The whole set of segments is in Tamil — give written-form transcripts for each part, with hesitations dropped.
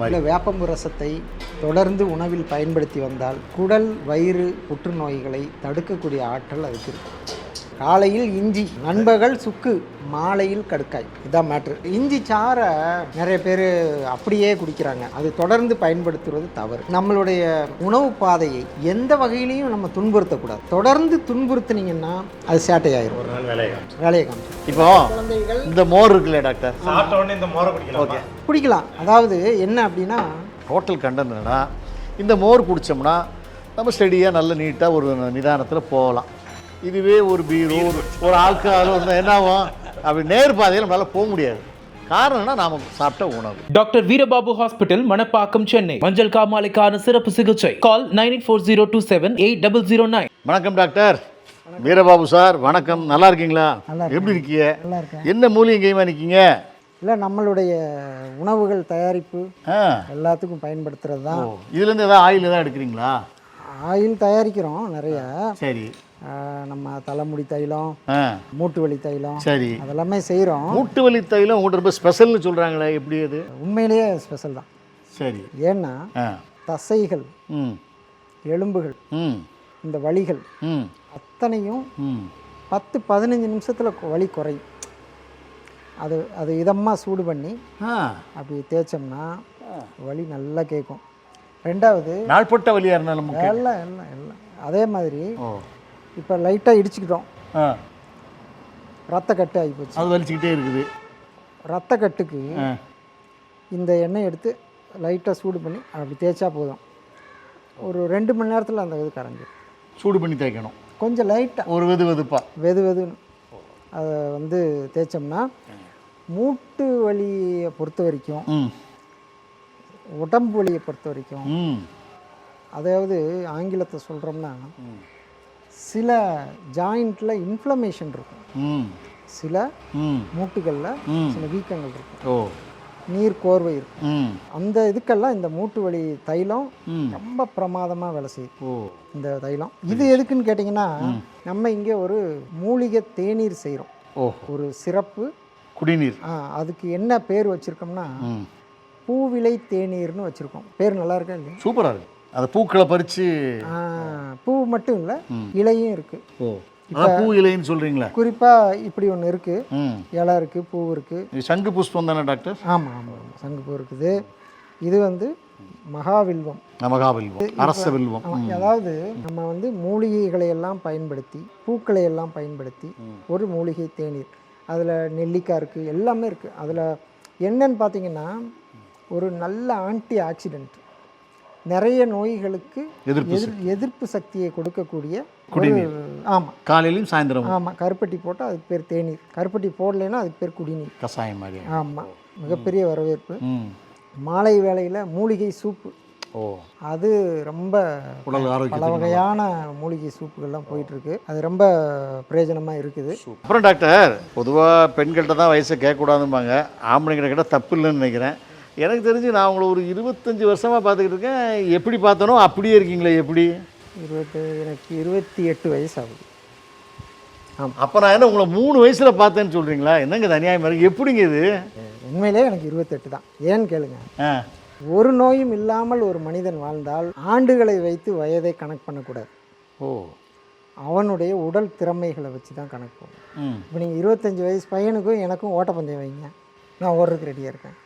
இல்லை, வேப்பம்பு ரசத்தை தொடர்ந்து உணவில் பயன்படுத்தி வந்தால் குடல் வயிறு புற்றுநோய்களை தடுக்கக்கூடிய ஆற்றல் அதுக்கு இருக்கும். காலையில் இஞ்சி, நண்பகல் சுக்கு, மாலையில் கடுக்காய். இதான் மேட்ரு. இஞ்சி சாறை நிறைய பேர் அப்படியே குடிக்கிறாங்க. அது தொடர்ந்து பயன்படுத்துவது தவறு. நம்மளுடைய உணவு பாதையை எந்த வகையிலையும் நம்ம துன்புறுத்தக்கூடாது. தொடர்ந்து துன்புறுத்தினீங்கன்னா அது சேட்டையாயிரும். ஒரு நாள் வேலையை காமிச்சு. இப்போ குழந்தைகள் இந்த மோர் இருக்குல்ல டாக்டர், சாப்பிட்ட உடனே இந்த மோரை குடிக்கலாம். ஓகே, குடிக்கலாம். அதாவது என்ன அப்படின்னா, டோட்டல் கண்டென்ட் என்னன்னா, இந்த மோர் குடித்தோம்னா நம்ம ஸ்டெடியாக நல்ல நீட்டாக ஒரு நிதானத்தில் போகலாம். இதுவே ஒரு பீரோ ஒரு ஆல்கஹாலோ இருந்தால் என்ன ஆகும், அப்படி நேர் பாதையில் நம்மளால் போக முடியாது. காரணம்னா நாம சாப்பிட்ட உணவு. Doctor Veerababu hospital, Manapakkam, Chennai. மஞ்சள் காமாலைக்கான சிறப்பு சிகிச்சை. கால் 9840278009. வணக்கம் டாக்டர் வீரபாபு சார். வணக்கம், நல்லா இருக்கீங்களா? எப்படி இருக்கீங்க? நல்லா இருக்கேன். என்ன மூலிகைமா நிற்கீங்க? இல்லை, நம்மளுடைய உணவுகள் தயாரிப்பு ஆ, எல்லாத்துக்கும் பயன்படுத்துறது தான். இதுலேருந்து ஏதாவது ஆயில் எதாவது எடுக்கிறீங்களா? ஆயில் தயாரிக்கிறோம் நிறைய. சரி. நம்ம தலைமுடி தைலம், ஆ, மூட்டு வலி தைலம், சலி அதெல்லாமே செய்கிறோம். மூட்டு வலி தைலம் உங்கள்கிட்ட ரொம்ப ஸ்பெஷல்னு சொல்கிறாங்களே, எப்படி அது? உண்மையிலேயே ஸ்பெஷல் தான். சரி. ஏன்னா ஆ, தசைகள், ம், எலும்புகள், ம், இந்த வலிகள் ம், அத்தனையும் ம், 10-15 நிமிஷத்தில் வலி குறையும். அது அது இதமாக சூடு பண்ணி ஆ, அப்படி தேய்ச்சோம்னா வலி நல்லா கேட்கும். ரெண்டாவது நாள்பட்ட வலியாக இருந்தாலும் முக்கியம். எல்லாம் எல்லாம் எல்லாம் அதே மாதிரி. ஓ, இப்போ லைட்டாக இடிச்சுக்கிட்டோம், ஆ, ரத்தக்கட்டு ஆகிப்போச்சு. அது வலிச்சுக்கிட்டே இருக்குது. ரத்தக்கட்டுக்கு ஆ, இந்த எண்ணெய் எடுத்து லைட்டாக சூடு பண்ணி அப்படி தேய்ச்சா போதும். ஒரு 2 மணி நேரத்தில் அந்த இது கரைஞ்சிடும். சூடு பண்ணி தேய்க்கணும், கொஞ்சம் லைட்டாக ஒரு வெதுப்பா. வெதுன்னு அதை வந்து தேய்ச்சோம்னா மூட்டு வலியை பொறுத்த வரைக்கும், ம், உடம்பு வலியை பொறுத்த வரைக்கும், ம், அதாவது ஆங்கிலத்தை சொல்கிறோம்னா, சில ஜாயிண்ட்டில் இன்ஃப்ளமேஷன் இருக்கும், ம், சில ம், மூட்டுகளில் சில வீக்கங்கள் இருக்கும், ஓ, நீர் கோர்வை இருக்கும். ம், அந்த இதுக்கெல்லாம் இந்த மூட்டு வலி தைலம் ம், ரொம்ப பிரமாதமாக வேலை செய்யும். ஓ, இந்த தைலம் இது எதுக்குன்னு கேட்டிங்கன்னா, நம்ம இங்கே ஒரு மூலிகை தேநீர் செய்கிறோம். ஓ, ஒரு சிறப்பு குடிநீர். அதுக்கு என்ன பேர் வச்சுருக்கோம்னா, ம், பூவிலை தேநீர்னு வச்சுருக்கோம். பேர் நல்லா இருக்கா இல்லையா? சூப்பராக இருக்குது. அந்த பூக்களை பறித்து, பூ மட்டும் இல்லை, இலையும் இருக்குது. ஓ, அதான் பூ இலைன்னு சொல்கிறீங்களா? குறிப்பாக இப்படி ஒன்று இருக்குது, ம், இலை இருக்குது, பூ இருக்குது. இது சங்கு புஷ்பம் தானே டாக்டர்? ஆமாம் ஆமாம் ஆமாம், சங்குப்பூ இருக்குது. இது வந்து மகாவில்வம், மகாவில்வம், அரச வில்வம். அதாவது நம்ம வந்து மூலிகைகளை எல்லாம் பயன்படுத்தி, பூக்களை எல்லாம் பயன்படுத்தி ஒரு மூலிகை தேநீர். அதில் நெல்லிக்காய் இருக்குது, எல்லாமே இருக்குது. அதில் என்னன்னு பார்த்தீங்கன்னா, ஒரு நல்ல ஆன்டி ஆக்சிடென்ட், நிறைய நோய்களுக்கு எதிர்ப்பு சக்தியை கொடுக்கக்கூடிய குடிநீர். ஆமாம், காலையிலையும் சாயந்தரம். ஆமாம், கருப்பட்டி போட்டால் அதுக்கு பேர் தேநீர், கருப்பட்டி போடலைன்னா அதுக்கு பேர் குடிநீர், கஷாயம் மாதிரி. ஆமாம், மிகப்பெரிய வரவேற்பு. ம், மாலை வேளையில் மூலிகை சூப்பு, ஓ, அது ரொம்ப உடல் பல ஆரோக்கியம். வகையான மூலிகை சூப்புகள்லாம் போயிட்டுருக்கு. அது ரொம்ப பிரயோஜனமாக இருக்குது. அப்புறம் டாக்டர், பொதுவாக பெண்கள்கிட்ட தான் வயசை கேட்கக்கூடாதும்பாங்க, ஆம்பளைங்கிட்ட கேட்டால் தப்பு இல்லைன்னு நினைக்கிறேன். எனக்கு தெரிஞ்சு நான் உங்களை ஒரு 25 வருஷமாக பார்த்துக்கிட்டு இருக்கேன். எப்படி பார்த்தனோ அப்படியே இருக்கீங்களே, எப்படி? எனக்கு 28 வயசு ஆகுது. ஆமாம். அப்போ நான் என்ன உங்களை 3 வயசில் பார்த்தேன்னு சொல்கிறீங்களா? என்னங்க இது அநியாயமாக இருக்குது, எப்படிங்க இது? உண்மையிலே எனக்கு 28 தான். ஏன்னு கேளுங்க, ஆ, ஒரு நோயும் இல்லாமல் ஒரு மனிதன் வாழ்ந்தால் ஆண்டுகளை வைத்து வயதை கணக்கு பண்ணக்கூடாது. ஓ, அவனுடைய உடல் திறமைகளை வச்சு தான் கணக்கு போகும். ம், இப்போ நீங்கள் 25 வயசு பையனுக்கும் எனக்கும் ஓட்டப்பந்தயம் வைங்க, நான் ஓடுறதுக்கு ரெடியாக இருக்கேன்.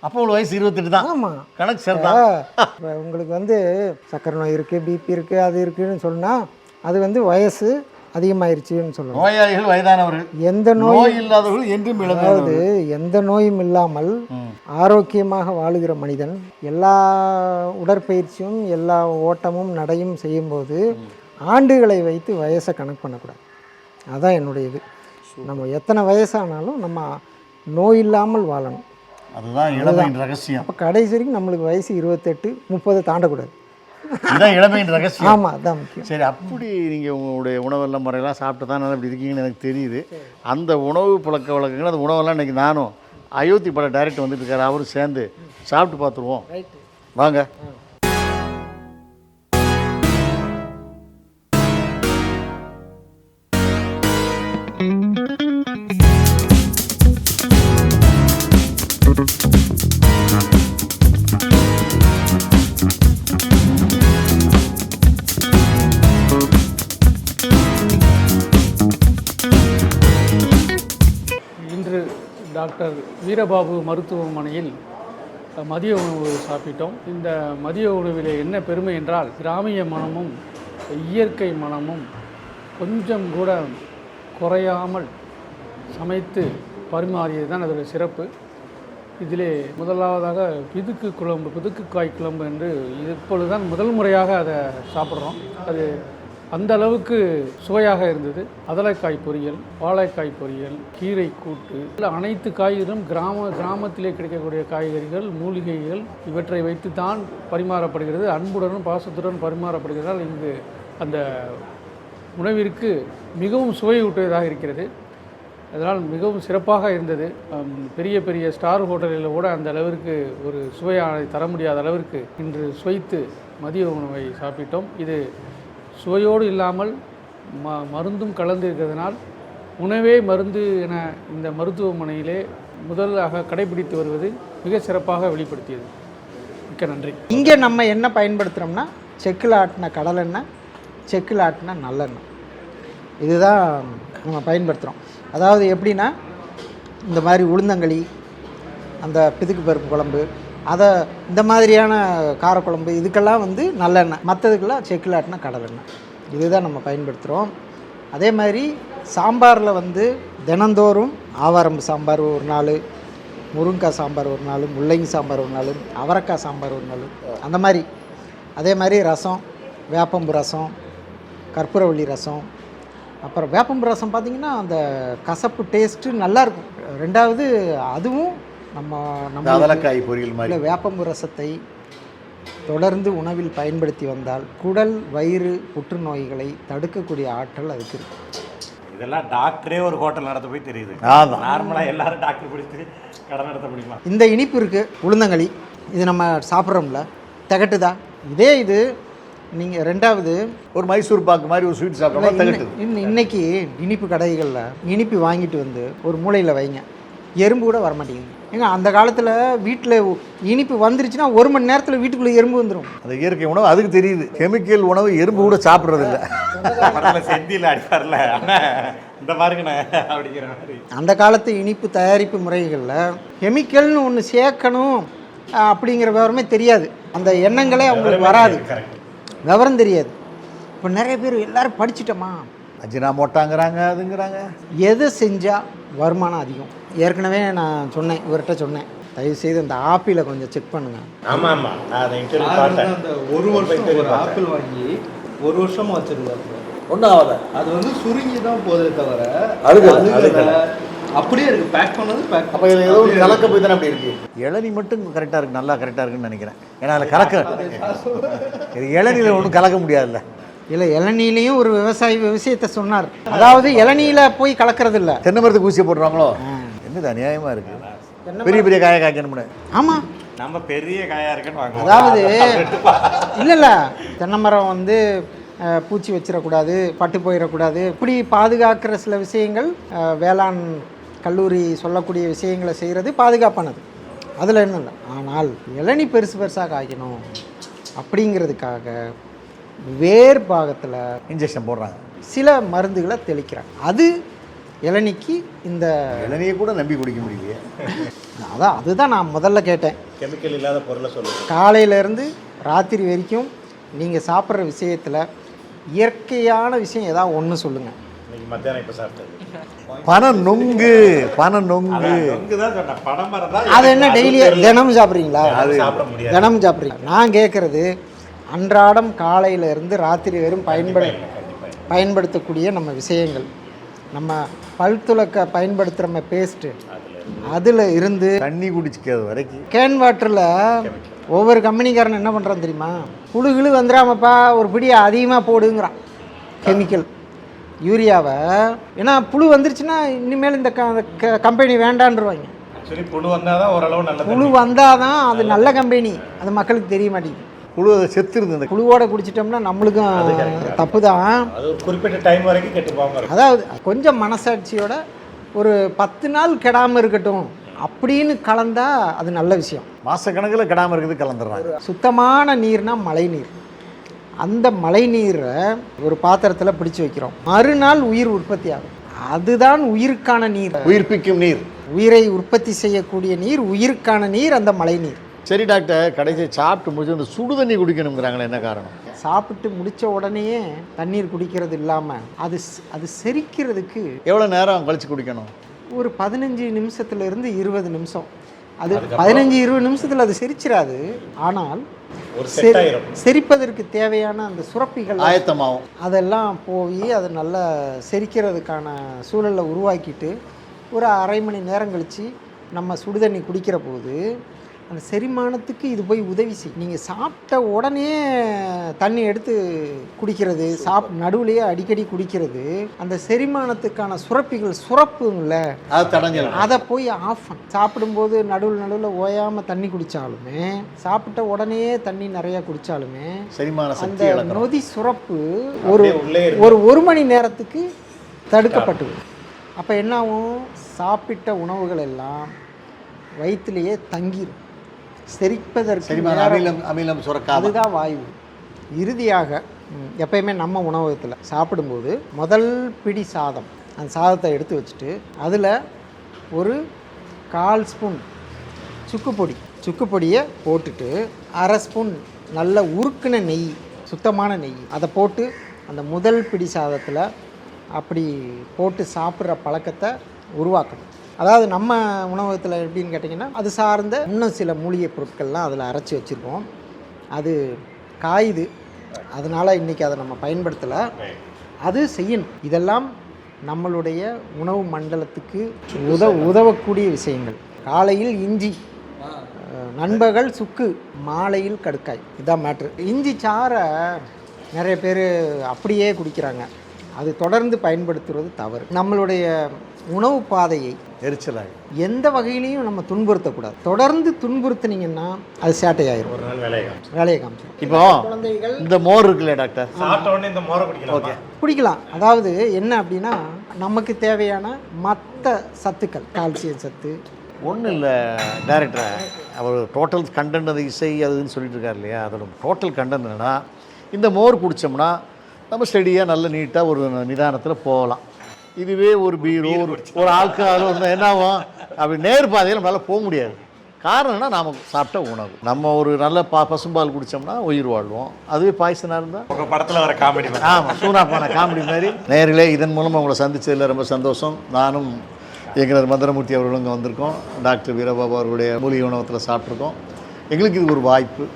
அப்போ உங்களுக்கு வயசு 28 தான். ஆமாம், கணக்கு சார் தான். இப்போ உங்களுக்கு வந்து சக்கரை நோய் இருக்குது, பிபி இருக்குது, அது இருக்குதுன்னு சொன்னால் அது வந்து வயசு அதிகமாயிருச்சுன்னு சொல்லணும். நோயாளிகள் வயதானவர்கள், எந்த நோய் இல்லாதவர்கள் என்றும் அதாவது எந்த நோயும் இல்லாமல் ஆரோக்கியமாக வாழுகிற மனிதன் எல்லா உடற்பயிற்சியும் எல்லா ஓட்டமும் நடையும் செய்யும்போது ஆண்டுகளை வைத்து வயசை கணக்கு பண்ணக்கூடாது. அதுதான் என்னுடைய இது. நம்ம எத்தனை வயசானாலும் நம்ம நோய் இல்லாமல் வாழணும். அதுதான் இளமையின் ரகசியம். அப்போ கடைசி வரைக்கும் நம்மளுக்கு வயசு 28-30 தாண்டக்கூடாது. இதுதான் இளமையின் ரகசியம். ஆமாம், அதுதான் முக்கியம். சரி, அப்படி நீங்கள் உங்களுடைய உணவெல்லாம் முறையெல்லாம் சாப்பிட்டு தான் நல்லா இப்படி இருக்கீங்கன்னு எனக்கு தெரியுது. அந்த உணவு பழக்க வழக்கங்கள், அந்த உணவெல்லாம் இன்றைக்கி நானும் அயோத்தி பட டைரக்டர் வந்துட்டு இருக்காரு, அவரும் சேர்ந்து சாப்பிட்டு பார்த்துருவோம். வாங்க. டாக்டர் வீரபாபு மருத்துவமனையில் மதிய உணவு சாப்பிட்டோம். இந்த மதிய உணவிலே என்ன பெருமை என்றால் கிராமிய மனமும் இயற்கை மனமும் கொஞ்சம் கூட குறையாமல் சமைத்து பரிமாறியது தான் அதோடைய சிறப்பு. இதிலே முதலாவதாக பிதுக்குக்காய் குழம்பு என்று இப்பொழுது தான் முதல் முறையாக அதை சாப்பிட்றோம். அது அந்த அளவுக்கு சுவையாக இருந்தது. அதலைக்காய் பொரியல், வாழைக்காய் பொரியல், கீரை கூட்டு, அனைத்து காய்கறிகளும் கிராமத்திலே கிடைக்கக்கூடிய காய்கறிகள், மூலிகைகள் இவற்றை வைத்து தான் பரிமாறப்படுகிறது. அன்புடனும் பாசத்துடன் பரிமாறப்படுகிறதால் இங்கு அந்த உணவிற்கு மிகவும் சுவையூட்டுவதாக இருக்கிறது. அதனால் மிகவும் சிறப்பாக இருந்தது. பெரிய பெரிய ஸ்டார் ஹோட்டலில் கூட அந்த அளவிற்கு ஒரு சுவையானதை தர முடியாத அளவிற்கு இன்று சுவைத்து மதிய உணவை சாப்பிட்டோம். இது சுவையோடு இல்லாமல் மருந்தும் கலந்து இருக்கிறதுனால் உணவே மருந்து என இந்த மருத்துவமனையிலே முதலாக கடைபிடித்து வருவது மிக சிறப்பாக வெளிப்படுத்தியது. மிக்க நன்றி. இங்கே நம்ம என்ன பயன்படுத்துகிறோம்னா செக்கில் ஆட்டின கடலெண்ணெய், செக்கில் ஆட்டின நல்லெண்ணெய், இதுதான் நம்ம பயன்படுத்துகிறோம். அதாவது எப்படின்னா இந்த மாதிரி உளுந்தங்களி, அந்த பிதுக்கு பருப்பு குழம்பு, அதை இந்த மாதிரியான காரக்குழம்பு இதுக்கெல்லாம் வந்து நல்லெண்ணெய், மற்றதுக்கெல்லாம் செக்கில் ஆட்டின கடலெண்ணெய், இதுதான் நம்ம பயன்படுத்துகிறோம். அதே மாதிரி சாம்பாரில் வந்து தினந்தோறும் ஆவாரம்பு சாம்பார் ஒரு நாள், முருங்கைக்காய் சாம்பார் ஒரு நாள், முள்ளங்கி சாம்பார் ஒரு நாள், அவரைக்காய் சாம்பார் ஒரு நாள், அந்த மாதிரி. அதே மாதிரி ரசம், வேப்பம்பு ரசம், கற்பூரவள்ளி ரசம். அப்புறம் வேப்பம்பு ரசம் பார்த்திங்கன்னா அந்த கசப்பு டேஸ்ட்டு நல்லாயிருக்கும். ரெண்டாவது அதுவும் நம்ம அதலைக்காய் பொரியல் மாதிரி வேப்பம்பு ரசத்தை தொடர்ந்து உணவில் பயன்படுத்தி வந்தால் குடல், வயிறு, புற்றுநோய்களை தடுக்கக்கூடிய ஆற்றல் அதுக்கு இருக்கு. இதெல்லாம் டாக்டரே ஒரு ஹோட்டல் நடத்த போய் தெரியுது. நார்மலாக எல்லாரும் டாக்டர் படித்து கடை நடத்த முடியுமா? இந்த இனிப்பு இருக்குது, உளுந்தங்களி, இது நம்ம சாப்பிட்றோம்ல, திகட்டுதா? இதே இது நீங்கள் ரெண்டாவது ஒரு மைசூர் பாக்கு மாதிரி ஒரு ஸ்வீட் சாப்பிட்றோம். இன்னைக்கு இனிப்பு கடைகளில் இனிப்பு வாங்கிட்டு வந்து ஒரு மூலையில் வைங்க, எறும்பு கூட வரமாட்டேங்குது. ஏங்க அந்த காலத்தில் வீட்டில் இனிப்பு வந்துருச்சுன்னா 1 மணி நேரத்தில் வீட்டுக்குள்ளே எறும்பு வந்துடும். அந்த இயற்கை உணவு அதுக்கு தெரியுது. கெமிக்கல் உணவு எறும்பு கூட சாப்பிட்றது இல்லை. செந்தியில் அடிப்பார்ல இந்த பாருங்கண்ணே அப்படிங்கிற மாதிரி. அந்த காலத்து இனிப்பு தயாரிப்பு முறைகளில் கெமிக்கல்னு ஒன்று சேர்க்கணும் அப்படிங்கிற விவரமே தெரியாது. அந்த எண்ணங்களே அவங்களுக்கு வராது, விவரம் தெரியாது. இப்போ நிறைய பேர் எல்லோரும் படிச்சுட்டோமா, அஜினா மோட்டாங்கிறாங்க, அதுங்கிறாங்க. எதை செஞ்சால் வருமானம் அதிகம்? ஏற்கனவே நான் சொன்னேன், இவர்கிட்ட சொன்னேன், தயவுசெய்து அந்த ஆப்பிளை கொஞ்சம் செக் பண்ணுங்கள். ஆமாம் ஆமாம், அதை இன்டர்வியூ பார்த்தேன். அந்த ஒரு வருஷம் ஒரு ஆப்பிள் வாங்கி 1 வருஷமாக வச்சுருந்தாங்க. ஒன்றும் ஆகாது. அது வந்து சுருங்கி தான் போதே தவிர அப்படியே இருக்குது. பேக் பண்ணது பேக். அப்போ இதில் ஏதோ ஒரு கலக்க போய் தானே அப்படி இருக்குது. இளநி மட்டும் கரெக்டாக இருக்குது, நல்லா கரெக்டாக இருக்குன்னு நினைக்கிறேன். ஏன்னா அதில் கலக்க இளநியில் ஒன்றும் கலக்க முடியாதுல்ல. இல்லை, இளநீலையும் ஒரு விஷயத்தை சொன்னார். அதாவது இளநீயில் போய் கலக்கிறது இல்லை, தென்னை மரத்துக்கு ஊசியை போடுறாங்களோ. என்னது அநியாயமாக இருக்குது. பெரிய பெரிய காயை காய்க்கணும்னு. ஆமாம், நம்ம பெரிய காயாக இருக்குன்னு வாங்க. அதாவது இல்லை தென்னை மரம் வந்து பூச்சி வச்சிடக்கூடாது, பட்டு போயிடக்கூடாது, இப்படி பாதுகாக்கிற சில விஷயங்கள் வேளாண் கல்லூரி சொல்லக்கூடிய விஷயங்களை செய்கிறது பாதுகாப்பானது, அதில் என்ன இல்லை. ஆனால் இளநீ பெருசு பெருசாக காய்க்கணும் அப்படிங்கிறதுக்காக வேர் பாகத்தில் இன்ஜெக்ஷன் போடுறாங்க, சில மருந்துகளை தெளிக்கிறாங்க. அது இளநிக்கு இந்த இளநியை கூட நம்பி குடிக்க முடியலையே. அதுதான் நான் முதல்ல கேட்டேன். கெமிக்கல் இல்லாத பொருளை சொல்லுங்கள். காலையிலேருந்து ராத்திரி வரைக்கும் நீங்கள் சாப்பிட்ற விஷயத்தில் இயற்கையான விஷயம் ஏதாவது ஒன்று சொல்லுங்கள். இன்னைக்கு மத்தியானம் இப்போ சாப்பிட்டது பனை நொங்கு. தான் சொன்னேன். பனைமரம் தான். அது என்ன டெய்லி தினமும் சாப்பிட்றீங்களா? அது சாப்பிட முடியாது. தினமும் சாப்பிட்றீங்க. நான் கேட்குறது அன்றாடம் காலையிலேருந்து ராத்திரி வரும் பயன்படுத்தக்கூடிய நம்ம விஷயங்கள், நம்ம பல் துலக்க பயன்படுத்துகிற பேஸ்ட்டு, அதில் இருந்து தண்ணி குடிச்சிக்கிறது வரைக்கும் கேன் வாட்டரில் ஒவ்வொரு கம்பெனிக்காரன் என்ன பண்ணுறான் தெரியுமா? புழுகிழு வந்துடாமப்பா ஒரு பிடி அதிகமாக போடுங்கிறான் கெமிக்கல் யூரியாவை. ஏன்னா புழு வந்துருச்சுன்னா இனிமேல் இந்த கம்பெனி வேண்டான்ருவாங்க. ஆக்சுவலி புழு வந்தால் தான் ஓரளவு நல்ல புழு வந்தால் தான் அது நல்ல கம்பெனி, அது மக்களுக்கு தெரிய மாட்டேங்குது. புழு செத்துருது. அந்த புழுவோட குடிச்சிட்டோம்னா நம்மளுக்கும் தப்பு தான். அது ஒரு குறிப்பிட்ட டைம் வரைக்கும் கெட்டு போவாங்க. அதாவது கொஞ்சம் மனசாட்சியோட ஒரு 10 நாள் கெடாமல் இருக்கட்டும் அப்படின்னு கலந்தா அது நல்ல விஷயம். மாசக்கணக்கில் கெடாமல் இருக்குது கலந்துடுறாங்க. சுத்தமான நீர்னா மழை நீர். அந்த மழை நீரை ஒரு பாத்திரத்தில் பிடிச்சி வைக்கிறோம், மறுநாள் உயிர் உற்பத்தி ஆகும். அதுதான் உயிருக்கான நீர், உயிர்ப்பிக்கும் நீர். உயிரை உற்பத்தி செய்யக்கூடிய நீர், உயிருக்கான நீர் அந்த மழை நீர். சரி டாக்டர், கடைசி சாப்பிட்டு முடிச்சு அந்த சுடு தண்ணி குடிக்கணுங்கிறாங்களே, என்ன காரணம்? சாப்பிட்டு முடித்த உடனேயே தண்ணீர் குடிக்கிறது இல்லாமல் அது செரிக்கிறதுக்கு எவ்வளோ நேரம் கழித்து குடிக்கணும்? ஒரு 15 நிமிஷத்துலேருந்து 20 நிமிஷம். அது 15-20 நிமிஷத்தில் அது செரிச்சிடாது, ஆனால் செரிப்பதற்கு தேவையான அந்த சுரப்பிகள் ஆயத்தமாகும். அதெல்லாம் போய் அதை நல்லா செரிக்கிறதுக்கான சூழலை உருவாக்கிட்டு ஒரு அரை மணி நேரம் கழித்து நம்ம சுடுதண்ணி குடிக்கிற போது அந்த செரிமானத்துக்கு இது போய் உதவி செய்யும். நீங்கள் சாப்பிட்ட உடனே தண்ணி எடுத்து குடிக்கிறது, நடுவுலையே அடிக்கடி குடிக்கிறது, அந்த செரிமானத்துக்கான சுரப்பிகள் சுரப்புங்கள அதை போய் ஆஃப் பண்ண. சாப்பிடும்போது நடுவில் ஓயாமல் தண்ணி குடித்தாலுமே, சாப்பிட்ட உடனே தண்ணி நிறையா குடித்தாலுமே அந்த நொதி சுரப்பு ஒரு மணி நேரத்துக்கு தடுக்கப்பட்டது. அப்போ என்ன ஆகும்? சாப்பிட்ட உணவுகள் எல்லாம் வயிற்றுலேயே தங்கிடும். செரிப்பதற்கு அமிலம் சுரக்காது. அதுதான் வாயு. இறுதியாக எப்பயுமே நம்ம உணவகத்தில் சாப்பிடும்போது முதல் பிடி சாதம், அந்த சாதத்தை எடுத்து வச்சுட்டு அதில் ஒரு 1/4 ஸ்பூன் சுக்கு பொடியை போட்டுட்டு அரை ஸ்பூன் நல்ல உருக்குன நெய், சுத்தமான நெய், அதை போட்டு அந்த முதல் பிடி சாதத்தில் அப்படி போட்டு சாப்பிட்ற பழக்கத்தை உருவாக்கணும். அதாவது நம்ம உணவகத்தில் எப்படின்னு கேட்டிங்கன்னா, அது சார்ந்த இன்னும் சில மூலிகை பொருட்கள்லாம் அதில் அரைச்சி வச்சுருக்கோம். அது காயுது, அதனால் இன்றைக்கி அதை நம்ம பயன்படுத்தலை. அது செய்யணும். இதெல்லாம் நம்மளுடைய உணவு மண்டலத்துக்கு உதவக்கூடிய விஷயங்கள். காலையில் இஞ்சி, நண்பகல் சுக்கு, மாலையில் கடுக்காய். இதுதான் மேட்ரு. இஞ்சி சாறை நிறைய பேர் அப்படியே குடிக்கிறாங்க. அது தொடர்ந்து பயன்படுத்துவது தவறு. நம்மளுடைய உணவு பாதையை எரிச்சலாக எந்த வகையிலையும் நம்ம துன்புறுத்தக்கூடாது. தொடர்ந்து துன்புறுத்தினீங்கன்னா அது சேட்டையாயிரும், ஒரு நாள் வேலையை காமிச்சிடும். இப்போ குழந்தைகள் இந்த மோர் இருக்குல்ல டாக்டர், சாப்பிட்ட உடனே இந்த மோரை குடிக்கலாம். அதாவது என்ன அப்படின்னா, நமக்கு தேவையான மற்ற சத்துக்கள், கால்சியம் சத்து ஒன்றும் இல்லை டைரக்டர். அவர் டோட்டல் கண்டென்ட், அது இசை அதுன்னு சொல்லிட்டு இருக்கார் இல்லையா, அதோட டோட்டல் கண்டென்ட் என்னன்னா, இந்த மோர் குடித்தோம்னா நம்ம ஸ்டெடியாக நல்ல நீட்டாக ஒரு நிதானத்தில் போகலாம். இதுவே ஒரு பீரோ ஒரு ஆல்கஹால் இருந்தால் என்ன ஆகும்? அப்படி நேர் பாதையில் நம்மளால் போக முடியாது. காரணம்னா நாம் சாப்பிட்ட உணவு. நம்ம ஒரு நல்ல பசும்பால் குடித்தோம்னா உயிர் வாழ்வோம். அதுவே பாய்சனாக இருந்தால் உங்கள் படத்தில் வர காமெடி. ஆமாம், சூனாப்பான காமெடி மாதிரி. நேர்களே, இதன் மூலமாக உங்களை சந்தித்ததில் ரொம்ப சந்தோஷம். நானும் எங்கள் மந்திரமூர்த்தி அவர்களும் இங்கே வந்திருக்கோம். டாக்டர் வீரபாபு அவர்களுடைய மூலிகை உணவகத்தில் சாப்பிட்ருக்கோம். எங்களுக்கு இது ஒரு வாய்ப்பு.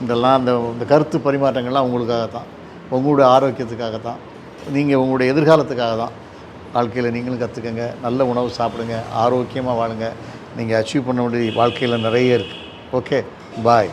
இதெல்லாம் இந்த கருத்து பரிமாற்றங்கள்லாம் உங்களுக்காக தான், உங்களுடைய ஆரோக்கியத்துக்காக தான், நீங்கள் உங்களுடைய எதிர்காலத்துக்காக தான். வாழ்க்கையில் நீங்களும் கற்றுக்கங்க, நல்ல உணவு சாப்பிடுங்க, ஆரோக்கியமாக வாழுங்க. நீங்கள் அச்சீவ் பண்ண வேண்டிய வாழ்க்கையில் நிறைய இருக்குது. ஓகே, பாய்.